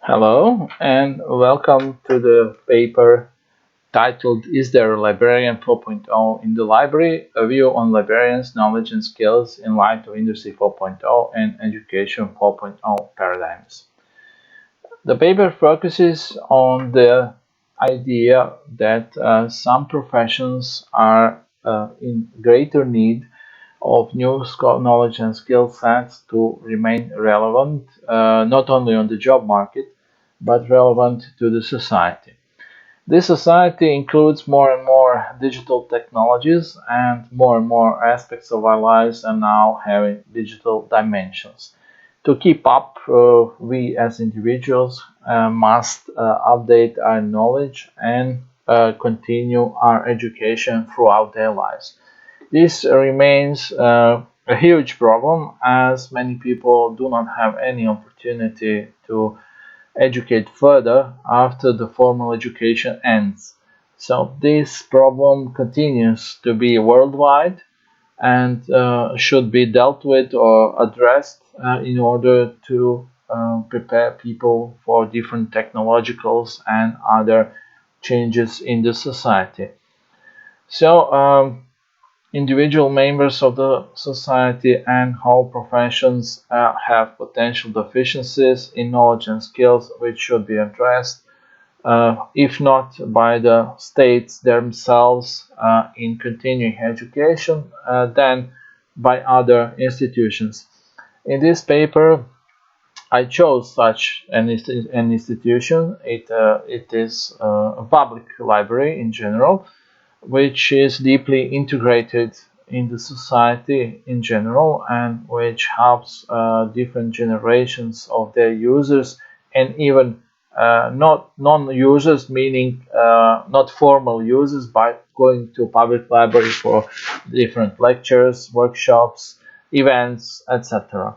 Hello and welcome to the paper titled "Is There a Librarian 4.0 in the Library? A View on Librarians' Knowledge and Skills in Light of Industry 4.0 and Education 4.0 Paradigms." The paper focuses on the idea that some professions are in greater need of new knowledge and skill sets to remain relevant, not only on the job market, but relevant to the society. This society includes more and more digital technologies, and more aspects of our lives are now having digital dimensions. To keep up, we as individuals must update our knowledge and continue our education throughout their lives. This remains a huge problem as many people do not have any opportunity to educate further after the formal education ends. So this problem continues to be worldwide and should be dealt with or addressed in order to prepare people for different technologicals and other changes in the society. So individual members of the society and whole professions have potential deficiencies in knowledge and skills which should be addressed, if not by the states themselves in continuing education, then by other institutions. In this paper, I chose such an institution. It is a public library in general, which is deeply integrated in the society in general and which helps different generations of their users and even not non-users, meaning not formal users, by going to public library for different lectures, workshops, events, etc.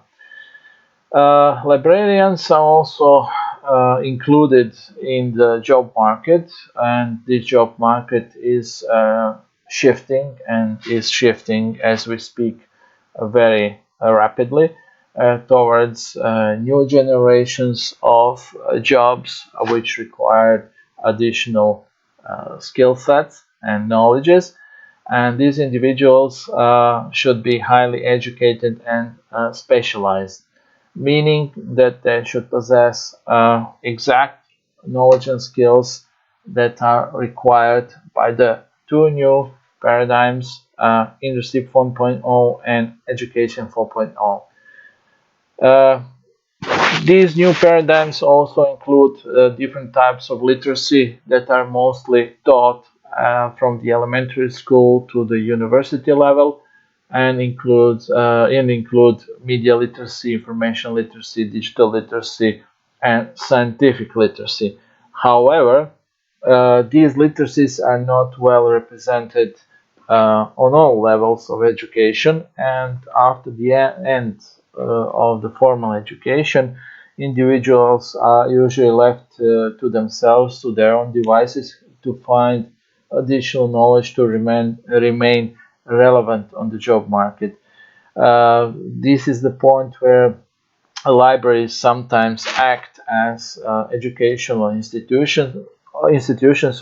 Librarians are also included in the job market, and this job market is shifting and is shifting as we speak very rapidly towards new generations of jobs which require additional skill sets and knowledges. And these individuals should be highly educated and specialized, meaning that they should possess exact knowledge and skills that are required by the two new paradigms, Industry 4.0 and Education 4.0. Uh, these new paradigms also include different types of literacy that are mostly taught from the elementary school to the university level, and include media literacy, information literacy, digital literacy, and scientific literacy. However, these literacies are not well represented on all levels of education, and after the end of the formal education, individuals are usually left to themselves, to their own devices, to find additional knowledge to remain relevant on the job market. This is the point where libraries sometimes act as educational institutions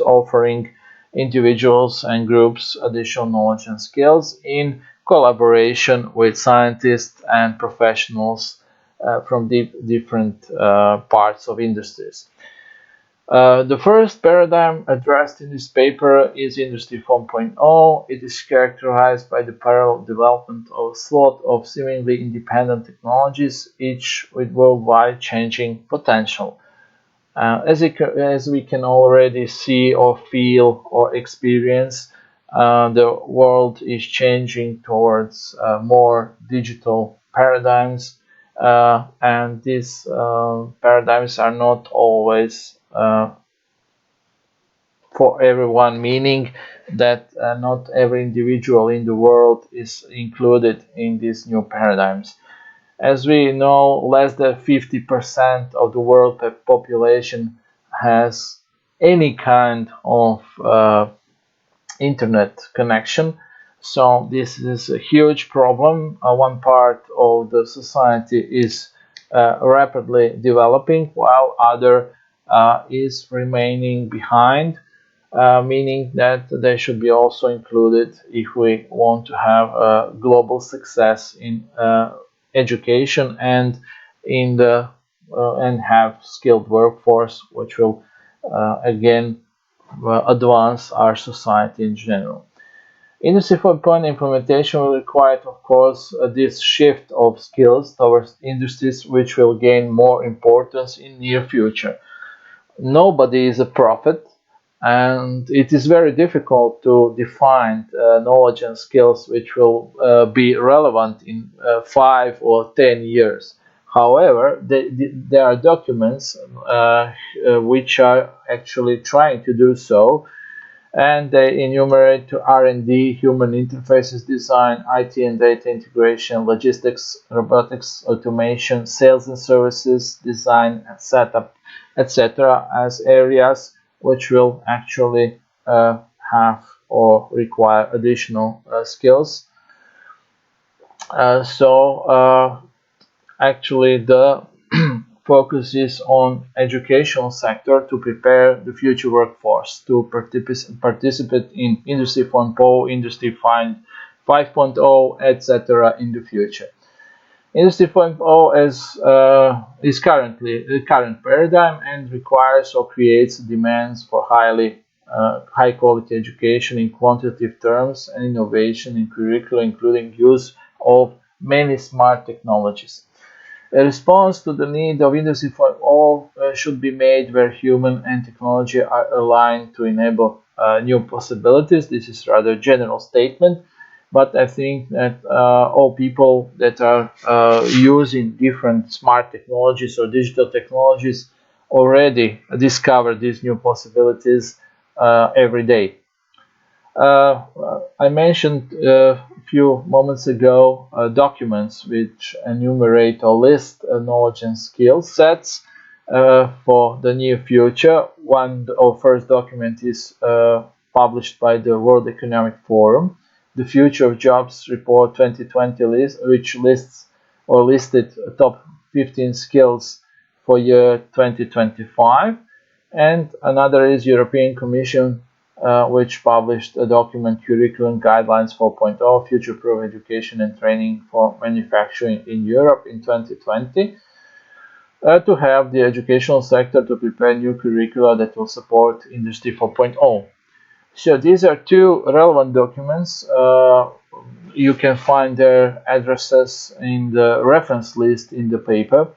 offering individuals and groups additional knowledge and skills in collaboration with scientists and professionals from different parts of industries. The first paradigm addressed in this paper is Industry 4.0. It is characterized by the parallel development of a slot of seemingly independent technologies, each with worldwide changing potential. As we can already see or feel or experience, the world is changing towards more digital paradigms, and these paradigms are not always for everyone, meaning that not every individual in the world is included in these new paradigms. As we know, less than 50% of the world population has any kind of internet connection. So this is a huge problem. One part of the society is rapidly developing, while other is remaining behind, meaning that they should be also included if we want to have global success in education and in the and have skilled workforce, which will again advance our society in general. Industry 4.0 implementation will require, of course, this shift of skills towards industries which will gain more importance in near future. Nobody is a prophet, and it is very difficult to define knowledge and skills which will be relevant in 5 or 10 years. However, there are documents which are actually trying to do so, and they enumerate R&D, human interfaces design, IT and data integration, logistics, robotics, automation, sales and services design and setup, etc., as areas which will actually have or require additional skills. Actually, the focus is on educational sector to prepare the future workforce to participate in Industry 4.0, Industry 5.0, etc. in the future. Industry 4.0 is currently the current paradigm and requires or creates demands for high quality education in quantitative terms and innovation in curricula, including use of many smart technologies. A response to the need of Industry 4.0 should be made where human and technology are aligned to enable new possibilities. This is rather a general statement, but I think that all people that are using different smart technologies or digital technologies already discover these new possibilities every day. I mentioned a few moments ago documents which enumerate or list knowledge and skill sets for the near future. One, our first document is published by the World Economic Forum, the Future of Jobs Report 2020 list, which lists or listed top 15 skills for year 2025. And another is European Commission which published a document, Curriculum Guidelines 4.0, Future-Proof Education and Training for Manufacturing in Europe in 2020, to have the educational sector to prepare new curricula that will support Industry 4.0. So these are two relevant documents. You can find their addresses in the reference list in the paper.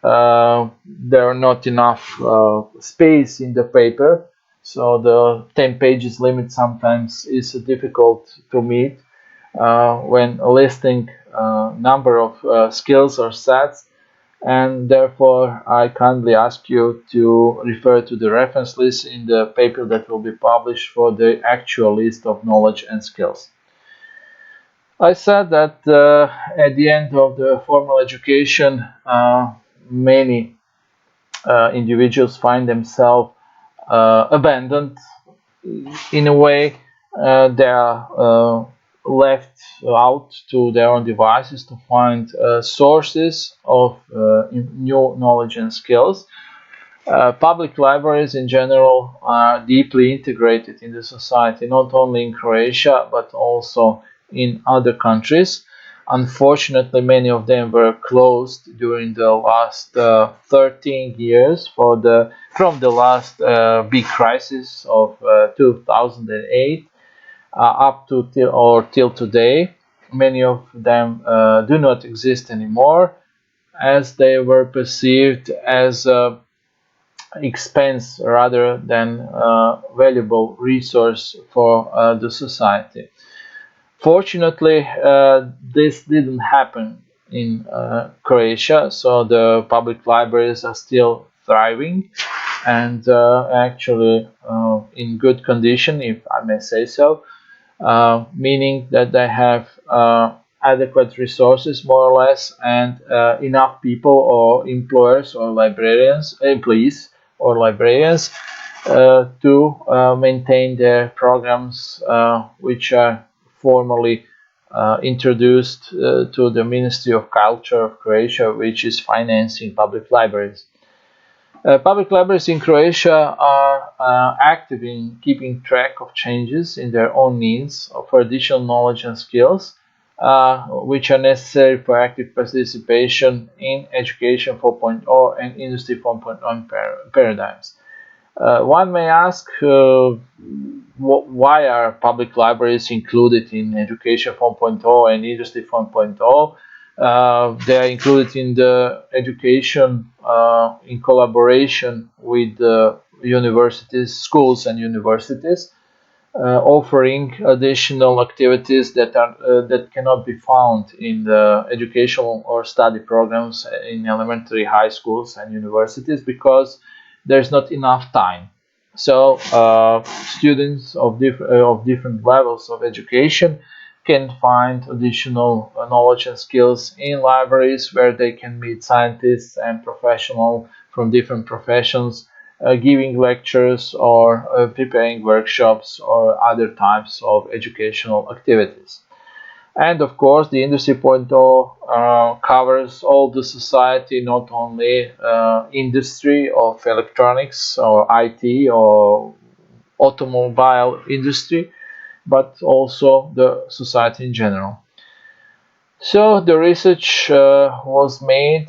There are not enough space in the paper, so the 10 pages limit sometimes is difficult to meet when listing number of skills or sets, and therefore I kindly ask you to refer to the reference list in the paper that will be published for the actual list of knowledge and skills. I said that at the end of the formal education, many individuals find themselves abandoned in a way. They are left out to their own devices to find sources of new knowledge and skills. Public libraries in general are deeply integrated in the society, not only in Croatia but also in other countries. Unfortunately, many of them were closed during the last 13 years from the last big crisis of 2008 up to till today. Many of them do not exist anymore, as they were perceived as expense rather than valuable resource for the society. Fortunately, this didn't happen in Croatia, so the public libraries are still thriving and actually in good condition, if I may say so, meaning that they have adequate resources, more or less, and enough people or employers or employees or librarians to maintain their programs, which are formally introduced to the Ministry of Culture of Croatia, which is financing public libraries. Public libraries in Croatia are active in keeping track of changes in their own needs for additional knowledge and skills, which are necessary for active participation in Education 4.0 and Industry 4.0 paradigms. One may ask why are public libraries included in Education 4.0 and Industry 4.0? They are included in the education in collaboration with universities, schools and universities, offering additional activities that cannot be found in the educational or study programs in elementary, high schools and universities because there's not enough time. So students of different levels of education can find additional knowledge and skills in libraries where they can meet scientists and professionals from different professions, giving lectures or preparing workshops or other types of educational activities. And of course, the Industry 4.0 covers all the society, not only industry of electronics or IT or automobile industry, but also the society in general. So the research was made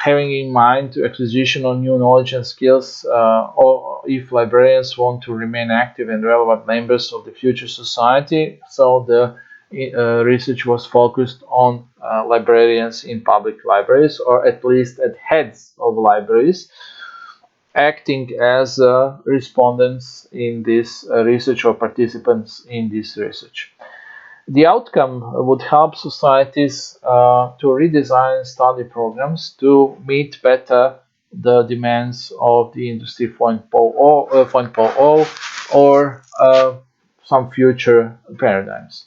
having in mind the acquisition of new knowledge and skills, or if librarians want to remain active and relevant members of the future society. So the research was focused on librarians in public libraries, or at least at heads of libraries, acting as respondents in this research or participants in this research. The outcome would help societies to redesign study programs to meet better the demands of the Industry 4.0 or some future paradigms.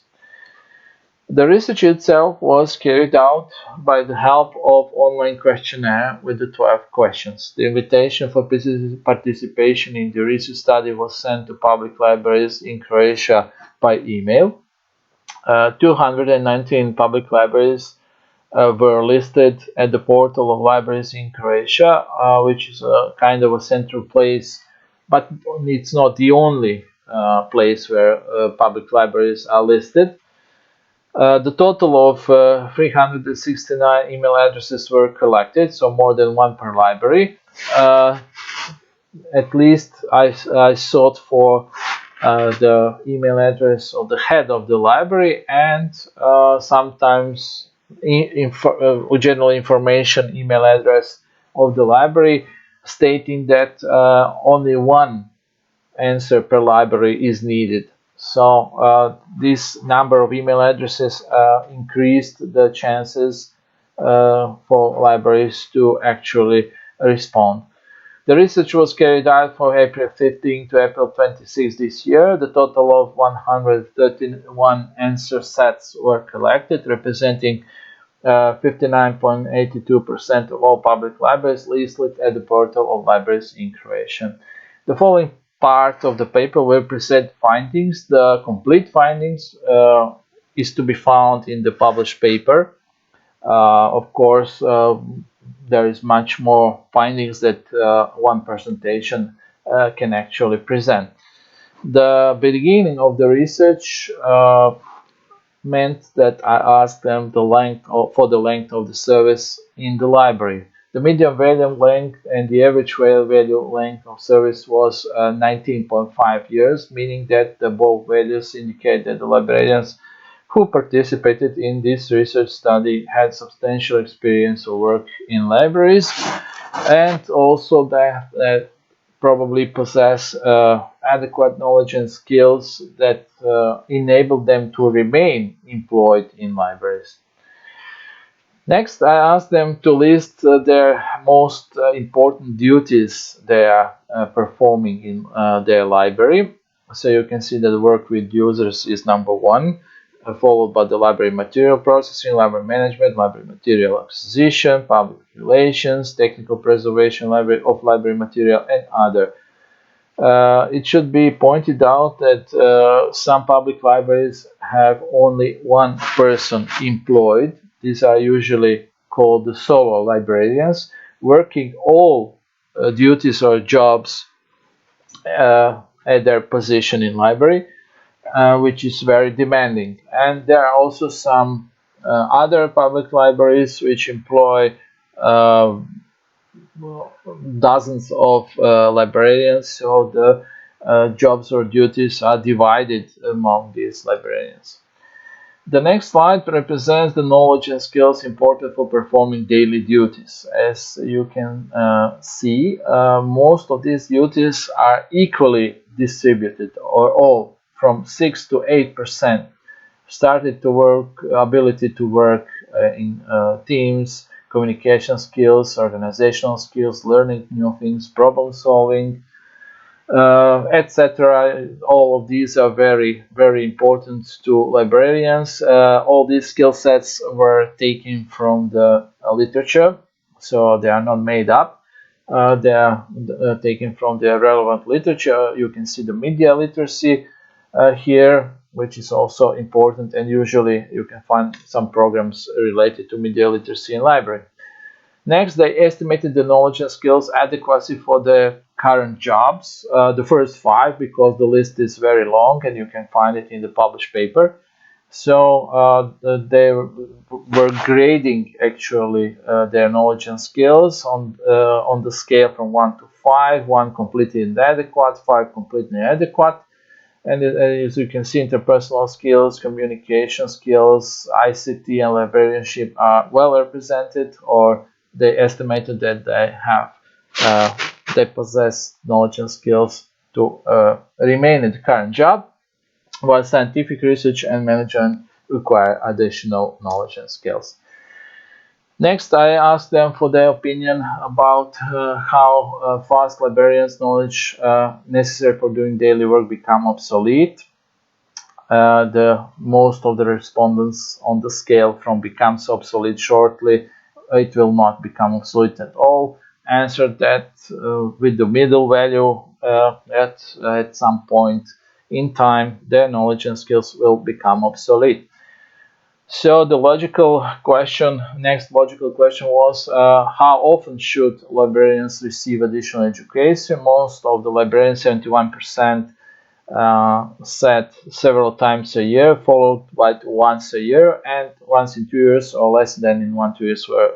The research itself was carried out by the help of online questionnaire with the 12 questions. The invitation for participation in the research study was sent to public libraries in Croatia by email. 219 public libraries were listed at the portal of libraries in Croatia, which is a kind of a central place, but it's not the only place where public libraries are listed. The total of 369 email addresses were collected, so more than one per library. At least I sought for the email address of the head of the library and sometimes general information email address of the library, stating that only one answer per library is needed. So this number of email addresses increased the chances for libraries to actually respond. The research was carried out from April 15 to April 26 this year. The total of 131 answer sets were collected, representing 59.82% of all public libraries listed at the portal of libraries in Croatia. The following part of the paper will present findings. The complete findings is to be found in the published paper. Of course, there is much more findings that one presentation can actually present. The beginning of the research meant that I asked them for the length of the service in the library. The median value length and the average value length of service was 19.5 years, meaning that the both values indicate that the librarians who participated in this research study had substantial experience of work in libraries, and also that probably possess adequate knowledge and skills that enable them to remain employed in libraries. Next, I asked them to list their most important duties they are performing in their library. So you can see that the work with users is number one, followed by the library material processing, library management, library material acquisition, public relations, technical preservation of library material, and other It should be pointed out that some public libraries have only one person employed. These are usually called the solo librarians, working all duties or jobs at their position in library, which is very demanding. And there are also some other public libraries which employ uh, dozens of librarians, so the jobs or duties are divided among these librarians. The next slide represents the knowledge and skills important for performing daily duties. As you can see, most of these duties are equally distributed, or all from 6 to 8% started to work, ability to work in teams, communication skills, organizational skills, learning new things, problem solving, etc. All of these are very, very important to librarians. All these skill sets were taken from the literature, so they are not made up. They are taken from the relevant literature. You can see the media literacy here, which is also important, and usually you can find some programs related to media literacy in library. Next, they estimated the knowledge and skills adequacy for the current jobs, the first five, because the list is very long and you can find it in the published paper. So they were grading actually their knowledge and skills on the scale from 1 to 5, 1 completely inadequate, 5 completely adequate. And as you can see, interpersonal skills, communication skills, ICT, and librarianship are well represented, or they estimated that they possess knowledge and skills to remain in the current job, while scientific research and management require additional knowledge and skills. Next, I asked them for their opinion about how fast librarians' knowledge necessary for doing daily work become obsolete. Most of the respondents on the scale from becomes obsolete shortly, it will not become obsolete at all, answered that with the middle value at some point in time, their knowledge and skills will become obsolete. So the next logical question was, how often should librarians receive additional education? Most of the librarians, 71%, said several times a year, followed by once a year, and once in 2 years or less than in 1 2 years were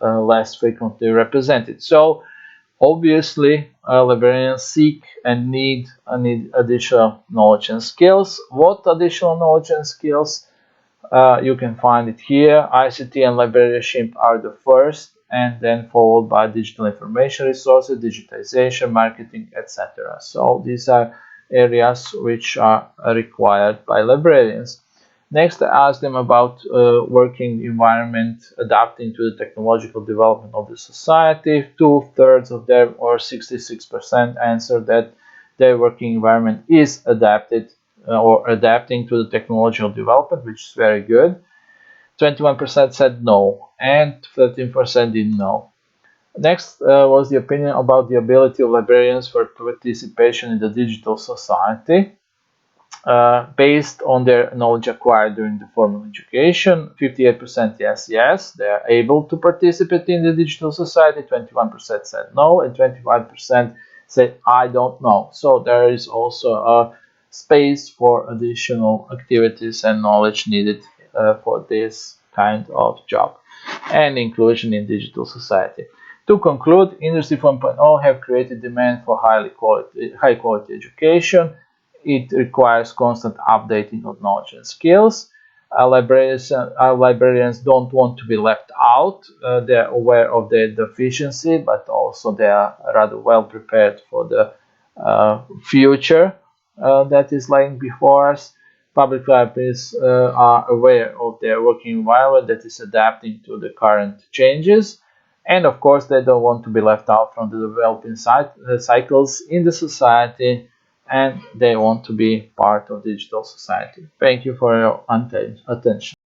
less frequently represented. So obviously, librarians seek and need additional knowledge and skills. What additional knowledge and skills? You can find it here. ICT and librarianship are the first, and then followed by digital information resources, digitization, marketing, etc. So these are areas which are required by librarians. Next, I asked them about working environment adapting to the technological development of the society. 2/3 of them, or 66%, answered that their working environment is adapted or adapting to the technological development, which is very good. 21% said no, and 13% didn't know. Next was the opinion about the ability of librarians for participation in the digital society. Based on their knowledge acquired during the formal education, 58% yes, they are able to participate in the digital society, 21% said no, and 25% said I don't know. So there is also a space for additional activities and knowledge needed for this kind of job and inclusion in digital society. To conclude, Industry 4.0 have created demand for high quality education. It requires constant updating of knowledge and skills. Our librarians don't want to be left out. They're aware of their deficiency, but also they are rather well prepared for the future that is lying before us. Public libraries are aware of their working environment that is adapting to the current changes. And of course, they don't want to be left out from the developing cycles in the society, and they want to be part of digital society. Thank you for your attention.